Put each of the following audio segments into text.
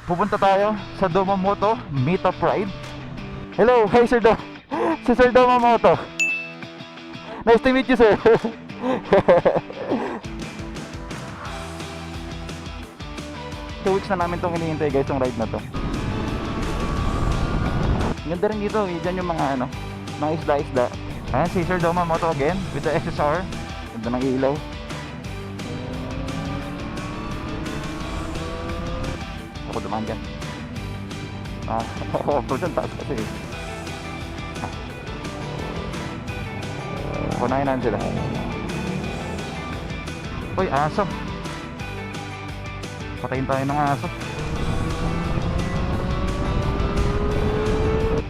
pupunta tayo sa Domamoto Meetup Ride. Hello, hey Sir Dom. Si Sir Domamoto. Nice to meet you, sir. Two weeks na namin itong hinihintay guys, itong ride na to. Ganda rin dito, dyan yung mga ano, mga isda-isda. Ayan si Sir Domamoto again with the SSR. Ganda ng ilaw. Ako dumaan dyan. Pero dyan taas kasi. Kunahin natin sila. Uy, aso. Patayin tayo ng aso.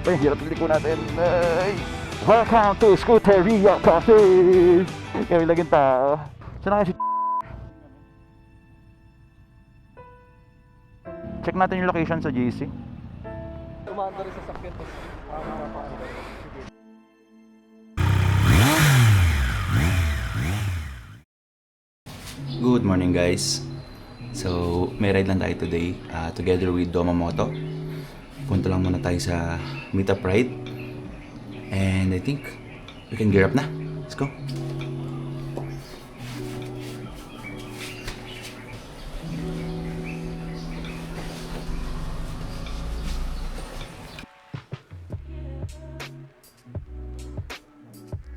Uy, hirap liliko natin. Ay! Welcome to Scooteria Cafe! Kami laging tao. Saan na kasi? Check natin yung location sa GC. Umanda rin sa sakyan to. Good morning guys. So may ride lang tayo today together with Domamoto. Punta lang muna tayo sa meetup ride. And I think we can gear up na. Let's go.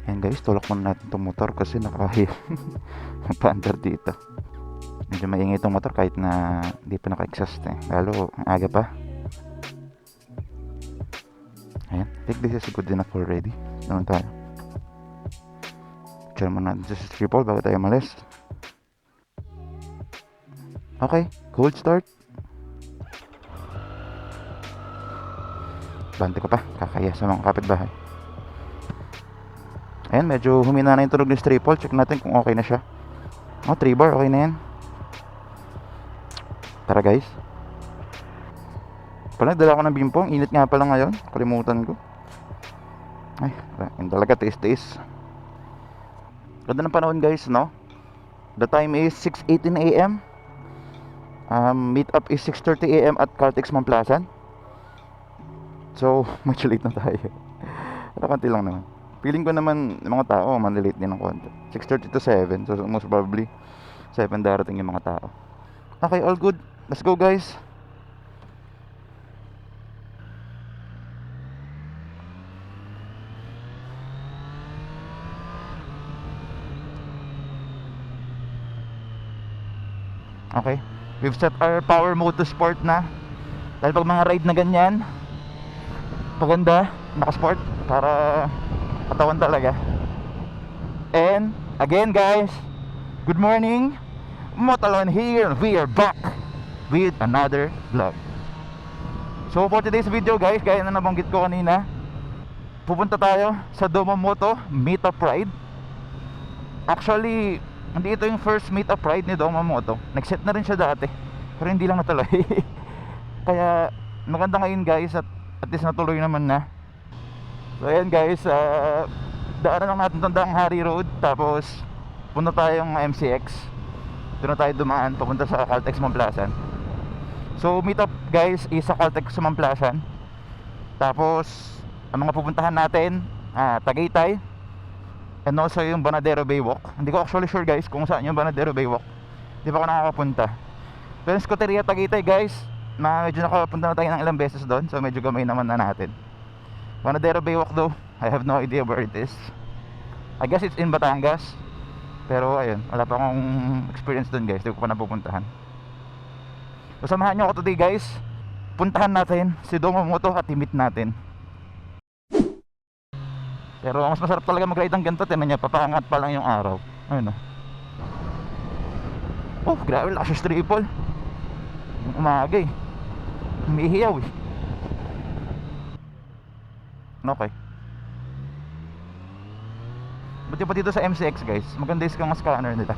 Ayan guys, tulak muna natin itong motor kasi nakahiya. Nagpa-under dito. Medyo maingay itong motor kahit na hindi pa naka-exhaust eh. Lalo, ang aga pa. Ayan, I think this is good enough already. Naman tayo. Picture muna natin sa triple bago tayo malis. Okay, cold start. Bante ko pa, kakaya sa mga kapitbahay. Ayan, medyo humina na yung tunog ni triple. Check natin kung okay na siya. 3 bar, okay na yan. Tara guys. Pala, dala ko ng bimpong. Init nga pala ngayon. Kalimutan ko. Ay, yung talaga, tiis-tiis. Ganda ng panahon guys, no? The time is 6:18 AM. Meet up is 6:30 AM at Caltex Mamplasan. So, medyo late na tayo. Konti lang naman. Feeling ko naman yung mga tao manlilate din ng konti. 6:30 to 7. So most probably 7 darating yung mga tao. Okay, all good. Let's go guys. Okay. We've set our power mode to sport na. Dahil pag mga ride na ganyan, paganda, naka-sport para katawan talaga. And again guys, good morning. Motalon here. We are back with another vlog. So for today's video guys, gaya na nabanggit ko kanina, pupunta tayo sa Domamoto Meetup Ride. Actually, hindi ito yung first meetup ride ni Domamoto. Nag-set na rin siya dati, pero hindi lang natuloy. Kaya maganda ngayon guys, at least natuloy naman na. So ayan guys, daanan lang natin tandang Hari Road. Tapos punta tayong MCX. Doon na tayo dumaan papunta sa Caltex Mamplasan. So meet up guys is sa Caltex Mamplasan. Tapos ang mga pupuntahan natin, Tagaytay, and also yung Banadero Baywalk. Hindi ko actually sure guys kung saan yung Banadero Baywalk. Hindi pa ako nakakapunta. Pero Scooteria Tagaytay guys, medyo nakapunta na tayo ng ilang beses doon. So medyo gamay naman na natin. Banadero Baywalk though, I have no idea where it is. I guess it's in Batangas. Pero ayun, wala pa akong experience doon guys. Hindi ko pa napupuntahan. So samahan nyo ako today guys. Puntahan natin si Domamoto at i-meet natin. Pero mas masarap talaga mag-ride ng ganito. Tinan niya, papaangat pa lang yung araw. Ayun o. Oh, grabe, lakas yung triple. Umaga eh. Umihiyaw eh. Okay. Buti pa dito sa MCX guys, maganda yung mga scanner nila.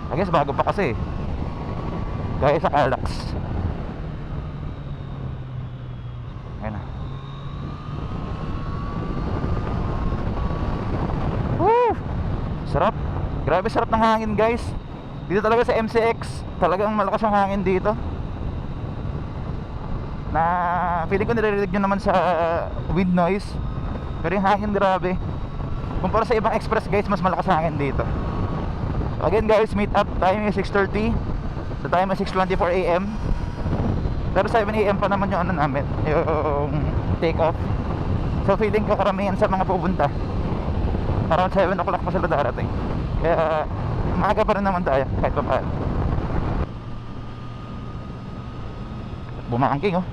I guess bago pa kasi. Gaya sa Calax. Ayan na. Woo! Sarap. Grabe sarap ng hangin guys. Dito talaga sa MCX, talagang malakas ang hangin dito. Na feeling ko nire-read nyo naman sa wind noise. Pero yung hangin grabe. Kumpara sa ibang express guys, mas malakas ang hangin dito. Again guys, meet up time is 6:30. The time is 6:24 AM. Pero 7 AM pa naman yung ano namin, yung take off. So feeling ko karamihan sa mga pupunta around 7 o'clock pa sila darating. Kaya maaga pa rin naman tayo kahit pa paano. Bumaangking oh.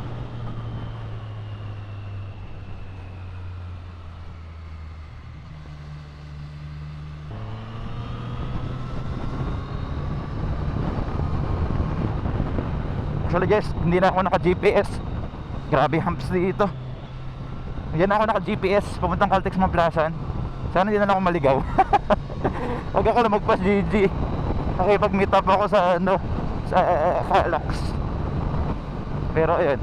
Actually guys, hindi na ako naka-GPS. Grabe humps dito. Yan ako naka-GPS papuntang Caltex Mamplasan. Sana hindi na lang ako maligaw. Huwag ako lumagpas GG. Nakipag-meet up ako sa ano, sa Calax. Pero ayun,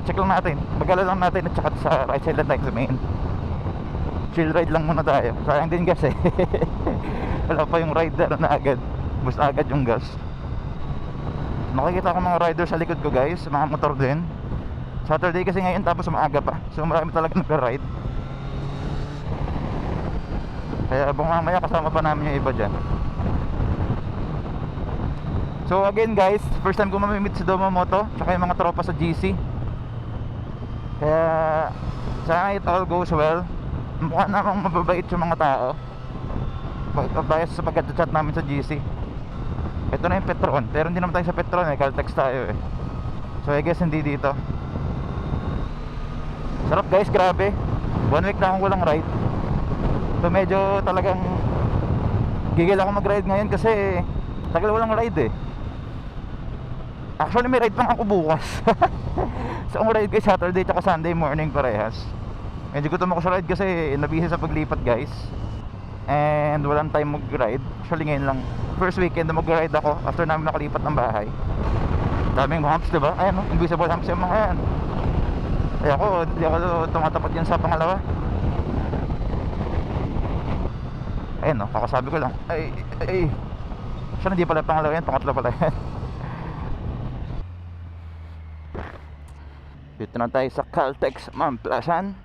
check lang natin. Magala lang natin at saka sa right side lang tayo sa main. Chill ride lang muna tayo. Sayang din gas eh. Wala pa yung rider na agad. Basta agad yung gas. Nakikita ko mga rider sa likod ko guys, mga motor din. Saturday kasi ngayon tapos maaga pa. So marami talaga nagra-ride. Kaya abang mamaya kasama pa namin yung iba dyan. So again guys, first time ko mamimit si Domamoto tsaka yung mga tropa sa GC. Kaya sana it all goes well. Mukha namang mababait yung mga tao. Bias sa pagka-chat namin sa GC. Ito na yung Petron, pero hindi naman tayo sa Petron eh, Caltex tayo eh. So I guess hindi dito. Sarap guys, grabe. 1 week na akong walang ride. So medyo talagang gigil ako mag-ride ngayon kasi tagal walang ride eh. Actually may ride pang ako bukas. So ang ride guys Saturday tsaka Sunday morning parehas. Medyo gutom ako sa ride kasi nabisi sa paglipat guys. And walang time mag-ride. Actually ngayon lang first weekend na mag-ride ako after namin nakalipat ng bahay. Daming humps diba? Ayan o, invisible humps yung mga yan. Ay ako, hindi ako tumatapat yan sa pangalawa. Ayan o, kakasabi ko lang. Ay siya hindi pala pangalawa yan, pangatlo pala yan. Dito na tayo sa Caltex Mamplasan.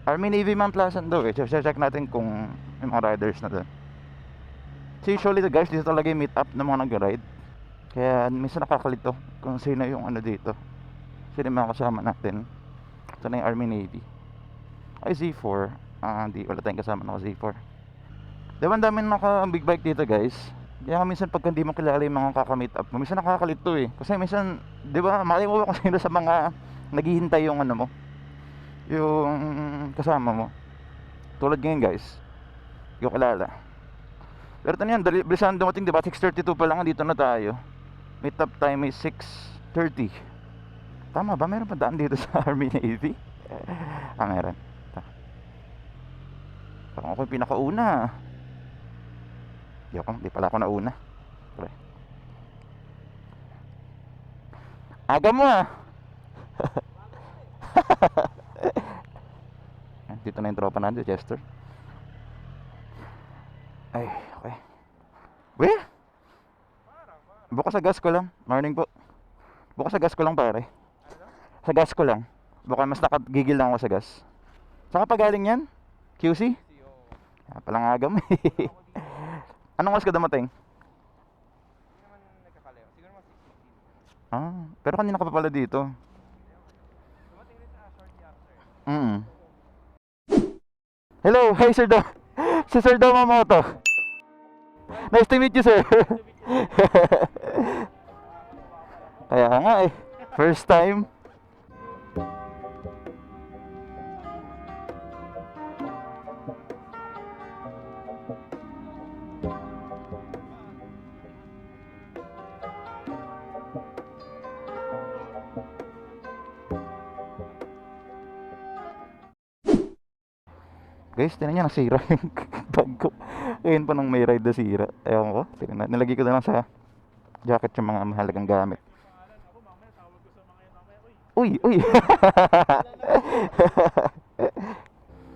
Army Navy Mamplasan daw eh. So check natin kung yung mga riders na doon. So usually the guys, dito talaga yung meet up ng mga nag-ride. Kaya minsan nakakalito kung sino yung ano dito. Sino yung mga kasama natin. Ito na yung Army Navy. Ay Z4. Hindi, wala tayong kasama na Z4. Diba ang dami naka big bike dito guys. Kaya minsan pag hindi mo kilala yung mga kaka-meet up mo, minsan nakakalito eh. Kasi minsan, diba, mali mo kung sino sa mga naghihintay yung ano mo, yung kasama mo. Tulad ngayon guys, yung kilala. Pero ito na yan, bilisan dumating diba, 6:32 pa lang, dito na tayo. Meet up time is 6:30. Tama ba? Meron pa daan dito sa Army Navy? Meron. Parang ako yung pinakauna. Di pala ako nauna. Pre. Aga mo ah. Dito na yung tropa natin, Chester. Ay, okay. Weh? Bukas sa gas ko lang. Morning po. Bukas sa gas ko lang pare. Sa gas ko lang. Baka mas nakagigil lang ako sa gas. Saan ka pa galing yan? QC? Palang agam eh. Anong oras ka dumating? Hindi naman nagkakalayo. Siguro mga 6:15. Pero kanina ka pa pala dito. Dumating rin sa shortly after. Hello, hi Sir Dom. Si Sir Domamoto. Nice to meet you, sir. Kaya nga eh. First time. Guys, tinan nyo, nasira yung bag ko. Ngayon pa nang may ride na sira. Ewan ko, nilagay ko na lang sa jacket yung mga mahalagang gamit. Uy, uy.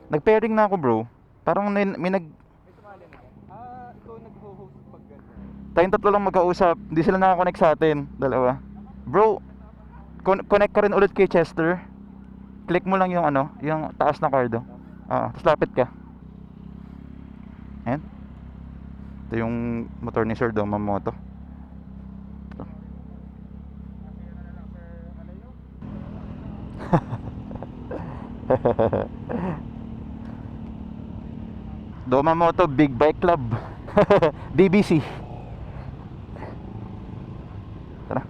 Nag-pairing na ako bro. Parang may May tumali na. Ikaw nag-host pag gano'n. Tayong tatlo lang magkausap. Hindi sila nakakonect sa atin. Dalawa. Bro, connect ka rin ulit kay Chester. Click mo lang yung ano, yung taas na card. Tapos lapit ka. Ayan. Ito yung motor ni Sir Domamoto. Ito. Domamoto Big Bike Club. BBC. Tara.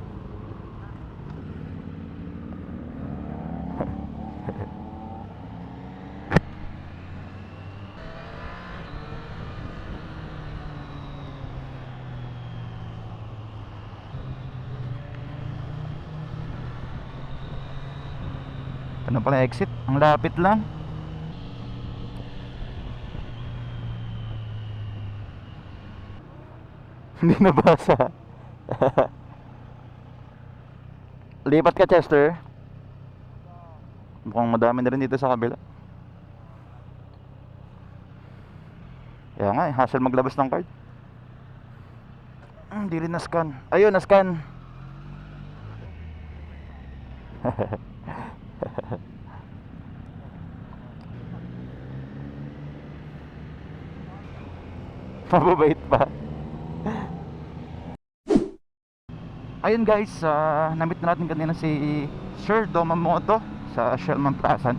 Ano pala exit? Ang lapit lang. Hindi nabasa. Lipat ka, Chester. Mukhang madami na rin dito sa kabila. Kaya nga, hassle maglabas ng card. Hindi rin na-scan. Ayun, na-scan. Mababait pa. Ayun guys, na-meet na natin kanina si Sir Domamoto sa Shellman Plaza.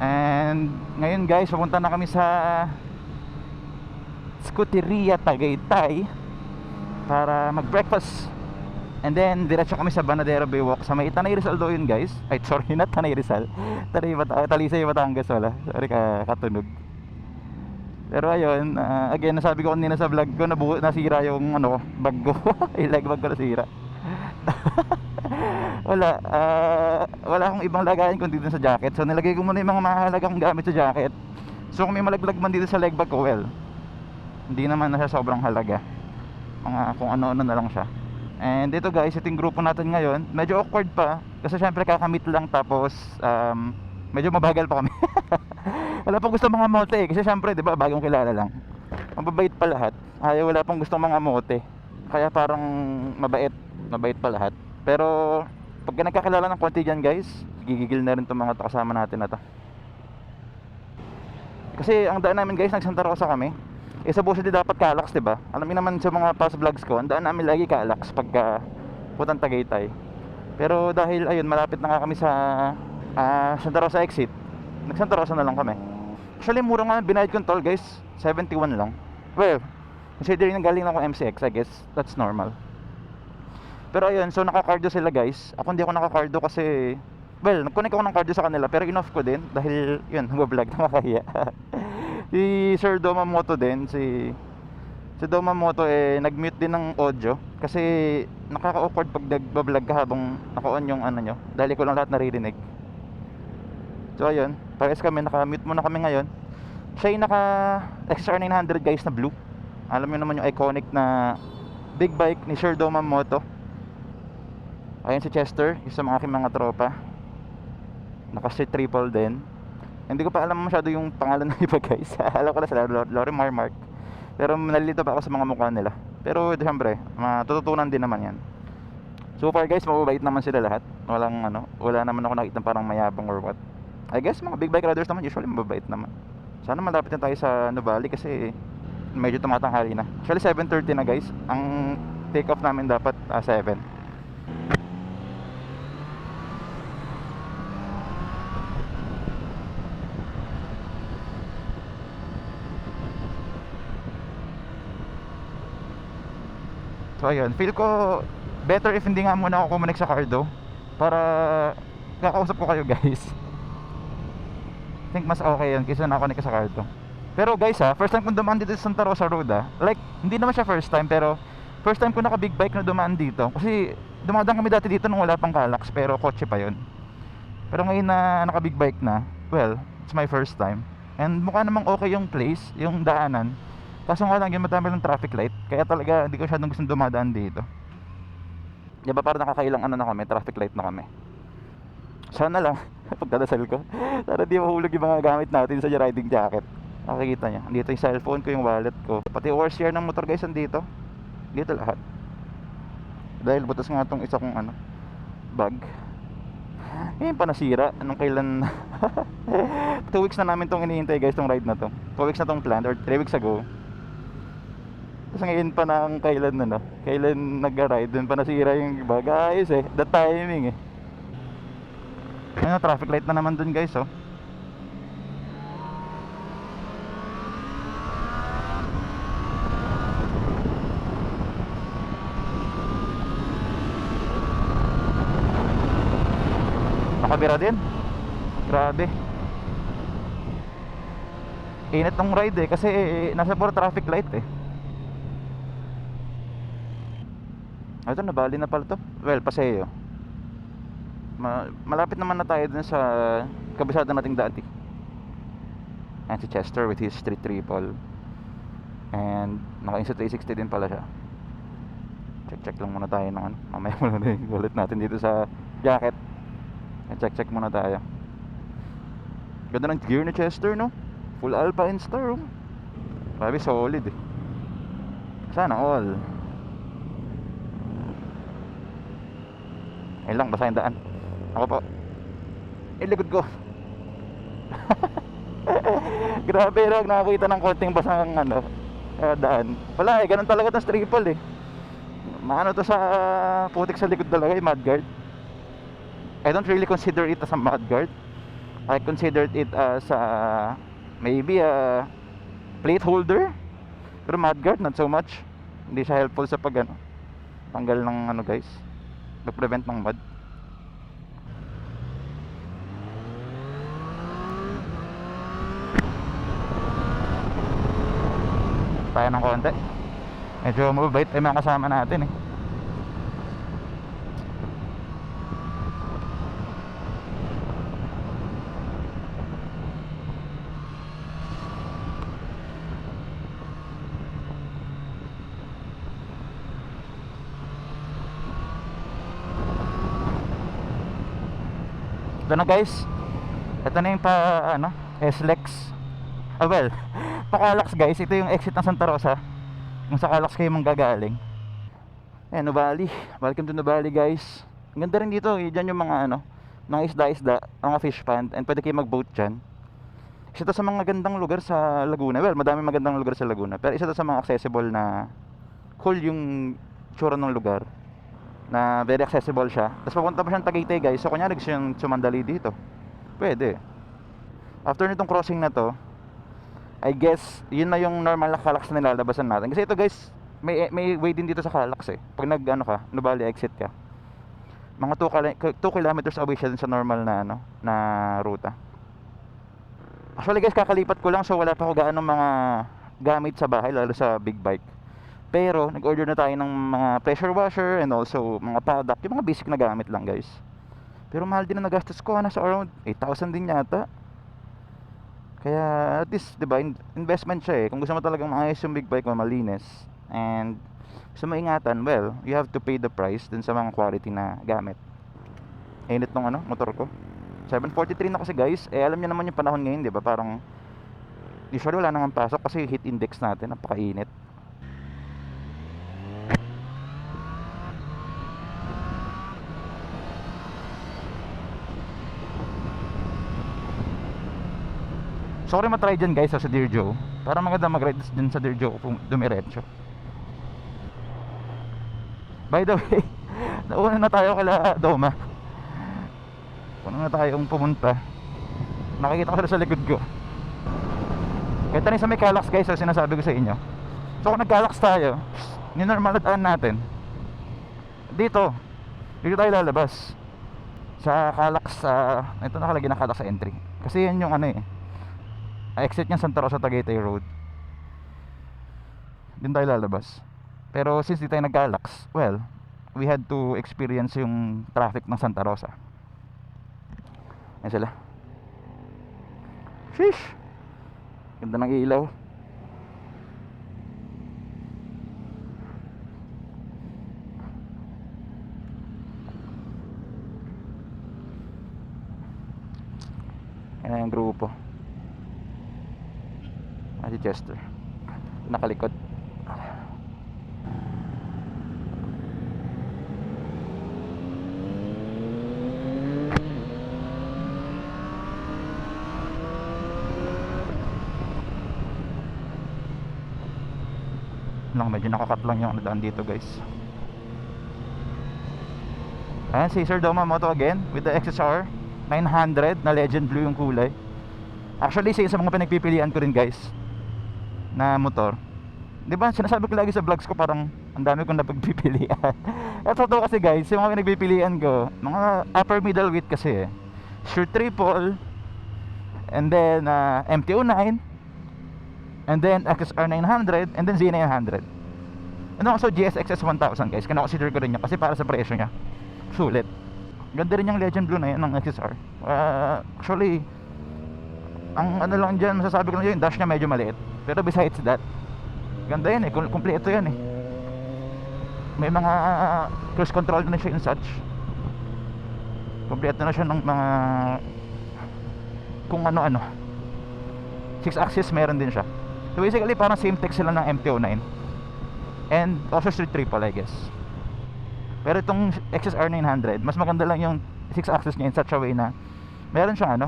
And ngayon guys, pupunta na kami sa Scuderia Tagaytay para mag-breakfast. And then diretso kami sa Banadero Baywalk sa may Tanay Rizal do yun guys. Ay sorry, not Tanay Rizal. Talisay Batangas wala. Sorry, katunog. Pero ayun, again, nasabi ko kanina sa vlog ko, nasira yung ano, bag ko. Yung leg bag ko nasira. Wala akong ibang lagayan kundi dito sa jacket. So nilagay ko muna yung mga mahalagang gamit sa jacket. So kung may malaglag man dito sa leg bag ko, well, hindi naman na siya sobrang halaga. Mga kung ano-ano na lang siya. And dito guys, ito yung grupo natin ngayon. Medyo awkward pa kasi syempre kakamit lang, tapos medyo mabagal pa kami. Wala pang gusto mga mote kasi syempre 'di ba, bagong kilala lang. Mababait pa lahat. Wala pang gusto mga mote. Kaya parang mabait pa lahat. Pero pagka nagkakilala ng konti dyan guys, gigigil na rin itong mga kasama natin na to. Kasi ang daan namin guys, nag Santa Rosa kami. Sa Buso di dapat Calax, 'di ba? Alam niyo naman sa mga past vlogs ko, ang daan namin lagi Calax pagka putang Tagaytay. Pero dahil ayun, malapit na nga kami sa Santa Rosa exit, nag Santa Rosa na lang kami. Actually mura nga binayad kong toll guys, 71 lang. Well, considering na galing ako MCX, I guess that's normal. Pero ayun, so naka-cardio sila guys. Ako hindi ako naka-cardio kasi, well, nag-connect ako ng cardio sa kanila pero in-off ko din dahil yun, nag-vlog, nakakahiya. Si Sir Domamoto din, si Domamoto nag-mute din ng audio kasi nakaka-awkward pag nag-vlog ka habang naka-on yung ano nyo, dahil ko lang lahat naririnig. So ayun, parehas kami, naka-mute muna kami ngayon. Siya yung naka XR900 guys na blue. Alam niyo naman yung iconic na big bike ni Sir Domamoto. Ayun si Chester, isa mga aking mga tropa. Naka-street triple din. Hindi ko pa alam masyado yung pangalan ng iba guys. Alam ko na sila, Lori Marmark. Pero nalilito pa ako sa mga mukha nila. Pero syempre, matututunan din naman yan. So far guys, mababait naman sila lahat. Wala naman ako nakita parang mayabang or what. I guess mga big bike riders naman usually mababait naman. Sana malapit na tayo sa Nuvali kasi medyo tumatanghali na. Actually 7:30 na guys. Ang take off namin dapat 7. So ayun, feel ko better if hindi nga muna ako kumonek sa Cardo para kakausap ko kayo guys. Think mas okay yun kaysa nakakonek ka sa Cardo. Pero guys first time kong dumaan dito sa Santa Rosa Road like, hindi naman siya first time, pero first time ko naka big bike na dumaan dito. Kasi dumadaan kami dati dito nung wala pang Calax, pero kotse pa yun. Pero ngayon na naka big bike na, well, it's my first time. And mukha namang okay yung place, yung daanan. Kaso nga lang yung madami ng traffic light, kaya talaga hindi ko masyadong gustong dumadaan dito. Diba parang nakakailang na kami, traffic light na kami. Sana lang, pagdadasal ko, sana di mahulog yung mga gamit natin sa riding jacket. Nakikita nyo, andito yung cellphone ko, yung wallet ko, pati ORCR ng motor guys andito. Dito lahat. Dahil butas nga tong isa kong ano, bag. Ngayon pa nasira. Anong kailan? 2 weeks na namin tong iniintay guys, tong ride na to. 2 weeks na tong planned, or 3 weeks ago. Tapos ngayon pa na ang kailan na, no? Kailan nag-ride, dun pa nasira yung bag. Ayos eh, the timing eh. Ayun, traffic light na naman dun guys, oh. Nakabira din. Grabe. Init ng ride eh, kasi nasa puro traffic light eh. Ito, nabali na pala to. Well, Paseo. Malapit naman na tayo dun sa kabisado nating dati. And si Chester with his street triple. And naka-insta 360 din pala siya. Check lang muna tayo ng ano. Mamaya muna na yung wallet natin dito sa jacket. Check muna tayo. Ganda ng gear ni Chester, no? Full Alpha and Star, oh. Grabe, solid eh. Sana all. Ayun lang, basa yung daan. Ako po. Likod ko. Grabe lang, nakakita ng konting basang ano, daan. Wala eh, ganun talaga itong triple eh. Maano to sa putik sa likod talaga yung mudguard. I don't really consider it as a mudguard. I considered it as maybe a plate holder. Pero mudguard, not so much. Hindi siya helpful sa pag ano, tanggal ng ano guys, mag-prevent ng mud. Tayo ng konti. Medyo mababait ay mga kasama natin eh. Ito na guys. Ito na yung SLEX. Well, pa-Calax guys. Ito yung exit ng Santa Rosa. Kung sa Calax kayo manggagaling. Ayan, Nuvali. Welcome to Nuvali guys. Ang ganda rin dito. Diyan yung mga mga isda-isda, mga fish pond. And pwede kayo mag-boat dyan. Isa to sa mga gandang lugar sa Laguna. Well, madami magandang lugar sa Laguna. Pero isa to sa mga accessible na cool yung tsura ng lugar. Na very accessible siya. Tapos papunta pa siyang Tagaytay guys. So kunyari gusto yung sumandali dito, pwede. After nitong crossing na to, I guess yun na yung normal na Calax na nilalabasan natin. Kasi ito guys, may way din dito sa Calax eh. Pag Nuvali exit ka, mga 2 kilometers away siya din sa normal na na ruta. Actually guys, kakalipat ko lang, so wala pa ako gaano mga gamit sa bahay, lalo sa big bike. Pero nag-order na tayo ng mga pressure washer and also mga product, yung mga basic na gamit lang guys. Pero mahal din na nagastos ko, nasa around 8,000 din yata. Kaya at least, diba, investment siya eh. Kung gusto mo talagang maayos yung big bike mo, malinis, and gusto mo ingatan, well, you have to pay the price dun sa mga quality na gamit. Init nung motor ko. 743 na kasi guys. Alam niyo naman yung panahon ngayon, diba? Parang usually wala nang pasok kasi heat index natin napakainit. Sorry matry dyan guys sa Dear Joe. Para maganda mag-ride dyan sa Dear Joe kung dumiretso. By the way, nauna na tayo kala Doma. Una na tayong pumunta. Nakikita ko sila sa likod ko. Kahit sa may Calax guys, so sinasabi ko sa inyo. So kung nag-Calax tayo, ninormal na daan natin. Dito tayo lalabas sa Calax. Ito nakalagay na Calax sa entry. Kasi yan yung exit niya Santa Rosa Tagaytay Road. Doon tayo lalabas. Pero since di tayo nag-Calax, well, we had to experience yung traffic ng Santa Rosa. Ayan sila. Sheesh, ganda ng ilaw. Ayan yung grupo. Si Chester nakalikod. lang, medyo nakakat lang yung daan dito guys. Ayan si Sir Doma Moto again with the XSR 900 na legend blue yung kulay. Actually isa sa mga pinagpipilian ko rin guys na motor. Di ba sinasabi ko lagi sa vlogs ko, parang ang dami kong napagpipilian. Ito to kasi guys, yung mga pinagpipilian ko, mga upper middleweight kasi Sure Triple, and then MT-09, and then XSR 900, and then Z900, and also GSXS 1000 guys. Kina-consider ko rin yun kasi para sa presyo niya sulit. Ganda rin yung legend blue na yun ng XSR. Actually ang ano lang dyan, masasabi ko lang yun, yung dash niya medyo maliit, pero besides that ganda yan eh, kumpleto yan eh. May mga cruise control na siya and such. Kumpleto na siya ng mga kung ano-ano. 6 axis meron din siya. So basically parang same tech sila ng MT-09 and also Street Triple I guess. Pero itong XSR 900 mas maganda lang yung 6 axis niya in such a way na meron siyang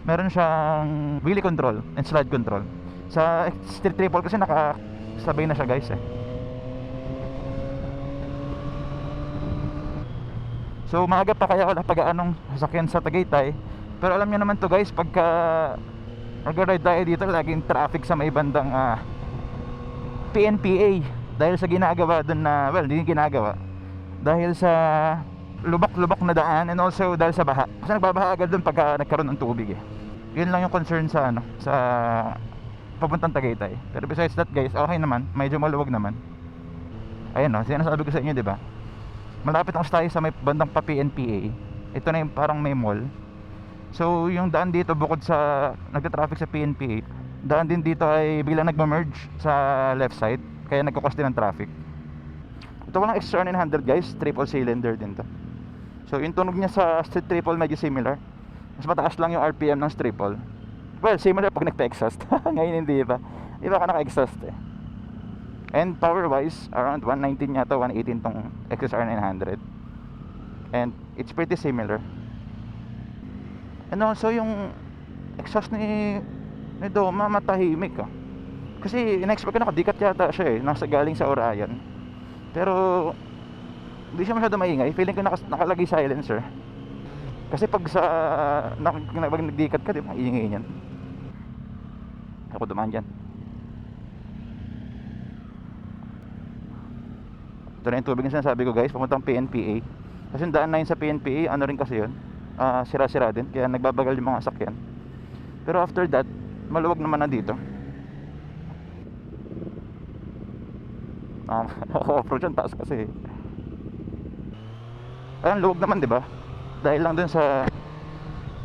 meron siyang wheelie control and slide control. Sa Street Triple kasi nakasabay na siya guys eh. So maaga pa kaya wala pag-aanong sasakyan sa Tagaytay. Pero alam niyo naman to guys, pagka nag-ride tayo dito laging traffic sa may bandang PNPA dahil sa ginagawa doon na, well, hindi ginagawa dahil sa lubak-lubak na daan, and also dahil sa baha. Kasi nagbabaha agad doon pagka nagkaroon ng tubig eh. Yun lang yung concern sa sa papuntang Tagaytay. Pero besides that guys, okay naman, medyo maluwag naman. Ayun sinasabi ko sa inyo, di ba? Malapit ang tayo sa may bandang pa PNPA. Ito na yung parang may mall. So yung daan dito bukod sa nagta-traffic sa PNPA, daan din dito ay biglang nagma-merge sa left side, kaya nagkakos din ng traffic. Ito walang XSR 900 guys, triple cylinder din to. So yung tunog niya sa Street Triple medyo similar. Mas mataas lang yung RPM ng Street Triple. Well, similar pag nagpa-exhaust. Ngayon hindi pa. Iba ka naka-exhaust eh. And power wise, around 119 yata, 118 tong XSR 900. And it's pretty similar. And also yung exhaust ni Doma matahimik Kasi in-expect ko nakadikat yata siya eh, nasa galing sa Orion. Pero hindi siya masyado maingay. Feeling ko nakalagay silencer. Kasi pag nagdikat ka, di ba, iingay niyan. Ako dumaan dyan. Ito na yung tubig na sinasabi ko guys, papuntang PNPA. Kasi yung daan na yun sa PNPA, ano rin kasi yun, sira-sira din, kaya nagbabagal yung mga sakyan. Pero after that, maluwag naman na dito. Off-road yan, taas kasi. Ayun, luwag naman, di ba? Dahil lang dun sa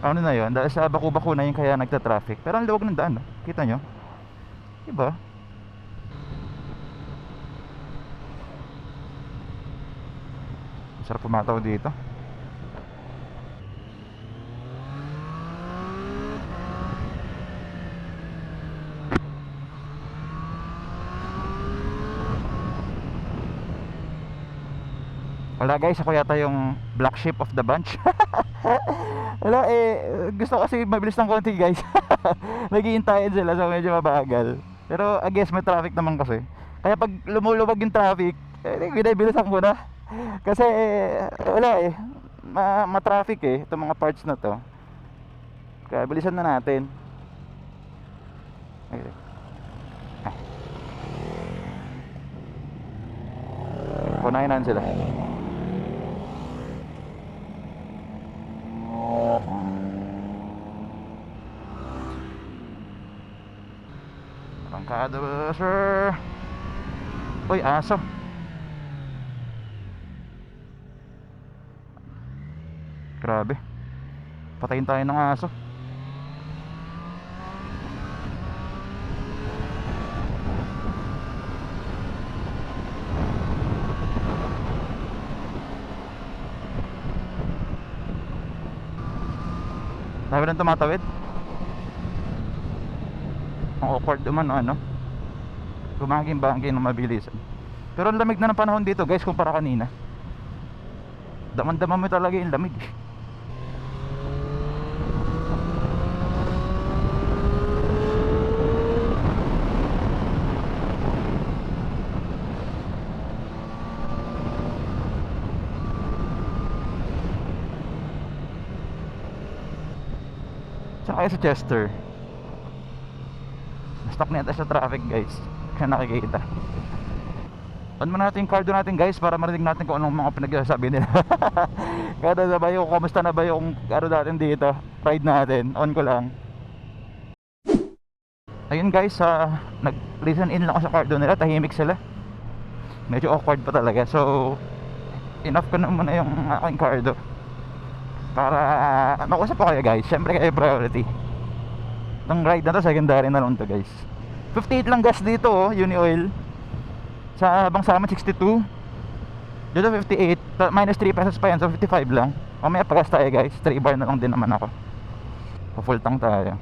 ano na yun, dahil sa baku-baku na yun kaya nagta-traffic. Pero ang luwag ng daan, kita nyo? Diba? Sarap pumataw dito. Wala guys, ako yata yung black sheep of the bunch. Wala gusto kasi mabilis ng konti guys. Naghihintayin sila so medyo mabagal. Pero I guess may traffic naman kasi. Kaya pag lumuluwag yung traffic, binibilisan ko na. Kasi wala ma-traffic itong mga parts na to. Kaya bilisan na natin. Okay. Kunain sila. Arangkada sir. Uy, aso. Grabe. Patayin tayo ng aso. Dami lang tumatawid. Ang awkward naman Bumangin-bangin ng mabilisan. Pero ang lamig na ng panahon dito guys kumpara kanina. Daman-daman mo talaga yung lamig. Saan kayo sa Chester? Stuck na yata sa traffic guys. Kaya nakikita. On mo natin yung cardo natin guys para marinig natin kung anong mga pinagsasabi nila. Kada na ba yung, kumusta na ba yung ano natin dito, ride natin. On ko lang. Ayun guys, nag-listen in lang ako sa cardo nila. Tahimik sila. Medyo awkward pa talaga. So enough ko na muna yung aking cardo para makusap ko kayo guys. Syempre kayo priority. Itong ride na to, secondary na lang to guys. 58 lang gas dito oh, uni oil. Sa habang sa amin 62. Dito 58, minus 3 pesos pa yan, so 55 lang. Mamaya pagas tayo guys, 3 bar na lang din naman ako. Pa-full tank tayo.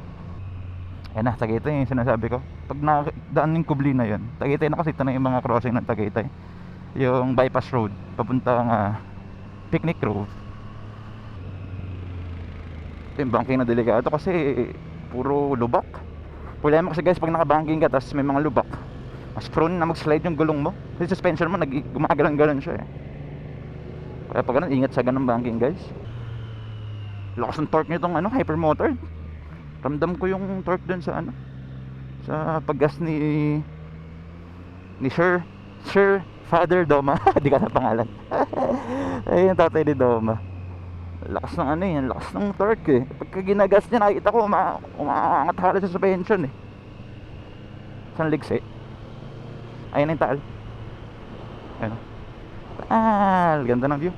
Ayan na, Tagaytay yung sinasabi ko. Pag nakadaan yung Kubli na yun, Tagaytay na kasi ito na yung mga crossing ng Tagaytay. Yung bypass road, papuntang Picnic Grove. Ito yung banking na delikado kasi puro lubak. Problema kasi guys, pag nakabanking ka tapos may mga lubak, mas prone na mag-slide yung gulong mo. Kasi suspension mo, gumagalan-galan siya eh. Kaya pag ganun, ingat sa ganun banking guys. Lakas ng torque nyo itong hypermotor. Ramdam ko yung torque dun sa sa paggas ni Sir Father Doma. Di ka na pangalan. Ayun yung tatay ni Doma. Lakas ng yan, lakas ng torque eh. Pagka ginagas niya, nakikita ko umaangat halos sa suspension eh. Saan ligsi? Ayun na yung taal. Ayun. Taal. Ganda ng view.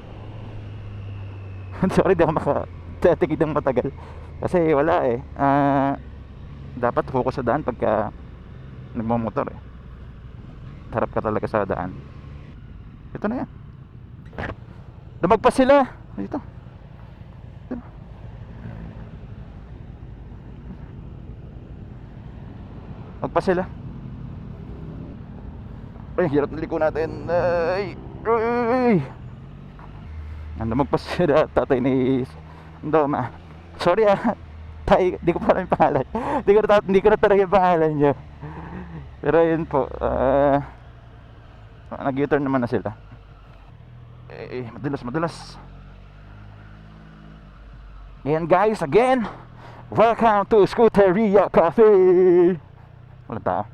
Sorry, di ako makatikid ng matagal. Kasi wala eh. Dapat focus sa daan pagka nagmamotor eh. Harap ka talaga sa daan. Ito na yan. Lumagpas sila. Dito. Magpas sila. Ay, hirap na liko natin. Ay. Ando magpas sila. Tatay ni Doma. Sorry tay, di ko pa alam yung pangalan. Hindi ko na talaga yung pangalan nyo. Pero yun po, nag-U-turn naman na sila. Madulas. Ayan guys, again, welcome to Scooteria Cafe. Walang tao.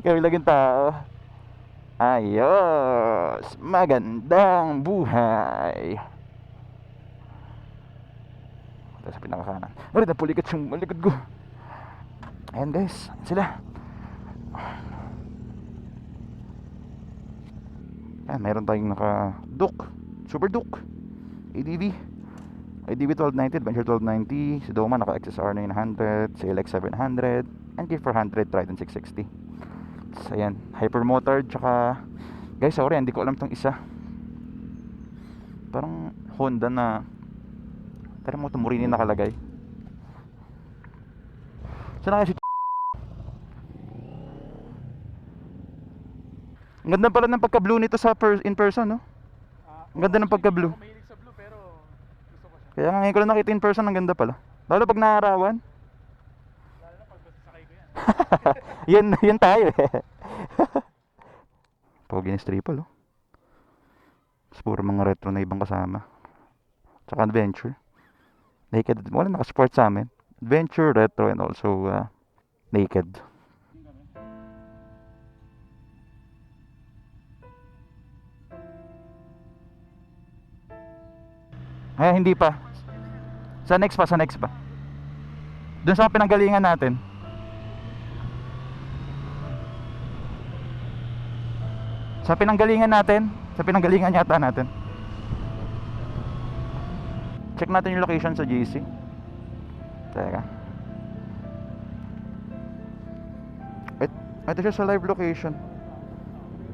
Kami laging tao. Ayos, magandang buhay. Sa pinakakanan. Ay, napulikat yung malikod ko. Ayan guys, sila. Ayan, mayroon tayong naka-Duke, Super Duke, ADV 1290, Adventure 1290. Si Doma naka-XSR 900, CLX 700, NK 400, Trident 660. So, ayan, hypermotor. Tsaka guys, sorry, hindi ko alam tong isa. Parang Honda na pero mo tumurini nakalagay. Saan na kasi ang ganda pala ng pagka-blue nito sa in person, no? Ang ganda ng pagka-blue. Mahilig sa blue pero gusto ko siya. Kaya nga ngayon ko lang nakita in person, ang ganda pala. Lalo pag naarawan. Lalo na pag sasakay ko yan. Yan tayo eh. Pogi ni Stripple, oh. Puro mga retro na ibang kasama. Tsaka adventure. Naked, wala naka-sport sa amin. Adventure, retro, and also naked. Ay, hindi pa. Sa next pa. Doon sa pinanggalingan natin. Sa pinanggalingan yata natin. Check natin yung location sa GC. Teka. Ito siya sa live location.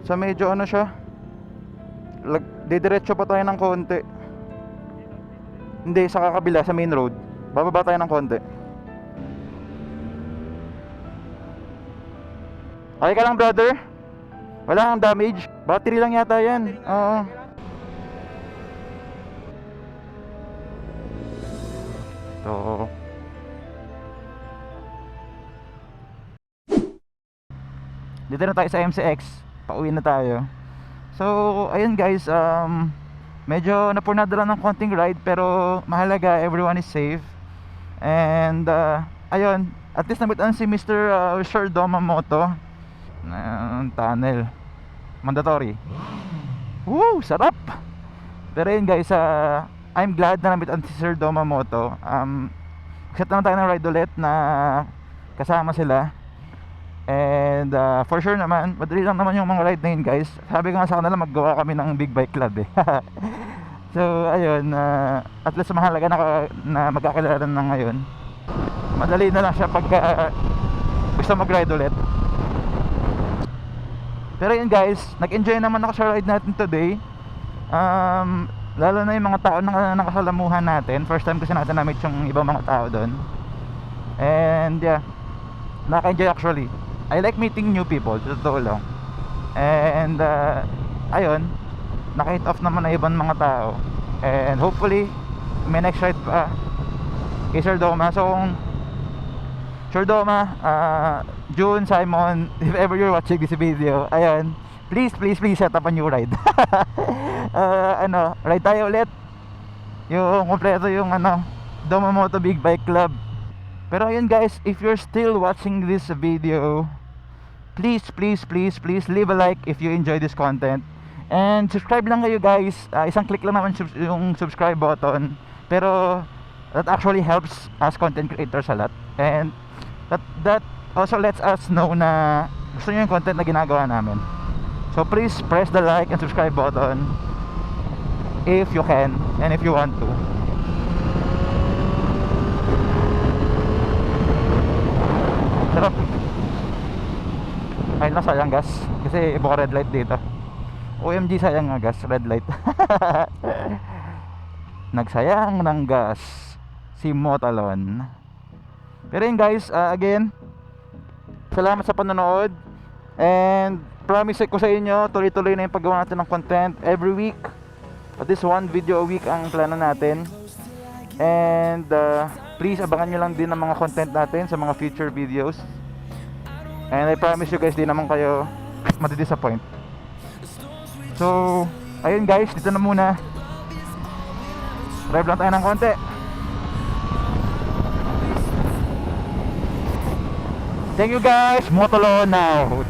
Sa medyo siya. Didiretso pa tayo ng konti. Hindi, sa kakabila, sa main road. Bababa tayo ng konti. Okay ka lang, brother? Wala kang damage? Battery lang yata yan. Oo. So, dito na tayo sa MCX. Pauwi na tayo. So, ayun guys, medyo napurnada lang ng konting ride pero mahalaga everyone is safe And ayun, at least nabitan si Mr. Sir Domamoto tunnel mandatory. Woo, sarap. Pero yun guys, I'm glad na nabitan si Sir Domamoto. Set naman tayo ng ride ulit na kasama sila. And for sure naman, madali lang naman yung mga ride na yun guys. Sabi ko nga sa kanila, maggawa kami ng big bike club eh. So ayun, at least mahalaga na magkakilala na ngayon. Madali na lang siya pag gusto mag-ride ulit. Pero yun guys, nag-enjoy naman ako sa ride natin today. Lalo na yung mga tao na nakasalamuhan natin. First time kasi natin na-meet yung ibang mga tao doon. And yeah, naka-enjoy actually. I like meeting new people, totoo lang. And ayun, naka-hit off naman na ibang mga tao. And hopefully may next ride pa kay Sir Doma. So kung Sir Doma, June, Simon, if ever you're watching this video, ayun, please set up a new ride. Ride tayo ulit. Yung kompleto yung Domamoto Big Bike Club. Pero ayun guys, if you're still watching this video, please leave a like if you enjoy this content. And subscribe lang kayo guys. Isang click lang naman yung subscribe button. Pero that actually helps us content creators a lot. And that also lets us know na gusto nyo yung content na ginagawa namin. So please press the like and subscribe button if you can and if you want to. Sarap. Ayun lang, sayang gas kasi buka red light dito. OMG, sayang nga gas, red light. Nagsayang ng gas si Motalon. Pero yun guys, again, salamat sa panonood. And promise ko sa inyo, tuloy-tuloy na yung paggawa natin ng content every week. At least one video a week ang plano natin. And please abangan nyo lang din ang mga content natin sa mga future videos. And I promise you guys, di naman kayo madidisappoint. So ayun guys, dito na muna. Drive lang tayo ng konti. Thank you guys, Motolo now.